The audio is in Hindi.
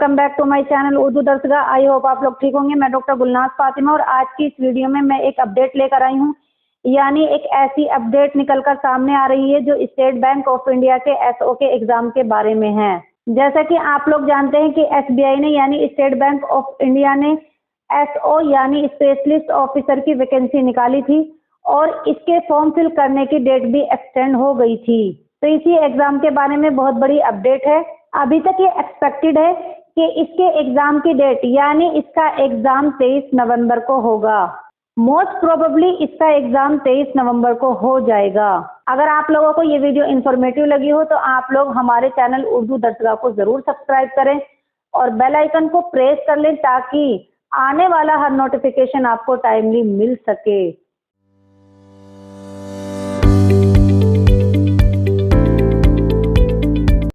Welcome back to my channel Urdu दर्शगा। आई होप आप लोग ठीक होंगे। मैं डॉक्टर गुलनाज फातिमा और आज की इस वीडियो में मैं एक अपडेट लेकर आई हूँ, यानी एक ऐसी अपडेट निकलकर सामने आ रही है जो स्टेट बैंक ऑफ इंडिया के एसओ के एग्जाम के बारे में है। जैसा कि आप लोग जानते हैं कि एसबीआई ने यानी स्टेट बैंक ऑफ इंडिया ने एसओ यानी स्पेशलिस्ट ऑफिसर की वैकेंसी निकाली थी और इसके फॉर्म फिल करने की डेट भी एक्सटेंड हो गई थी। तो इसी एग्जाम के बारे में बहुत बड़ी अपडेट है। अभी तक ये एक्सपेक्टेड है कि इसके एग्जाम की डेट यानी इसका एग्जाम 23 नवंबर को होगा। मोस्ट प्रोबेबली इसका एग्जाम 23 नवंबर को हो जाएगा। अगर आप लोगों को ये वीडियो इन्फॉर्मेटिव लगी हो तो आप लोग हमारे चैनल उर्दू दर्शगा को जरूर सब्सक्राइब करें और बेल आइकन को प्रेस कर लें ताकि आने वाला हर नोटिफिकेशन आपको टाइमली मिल सके।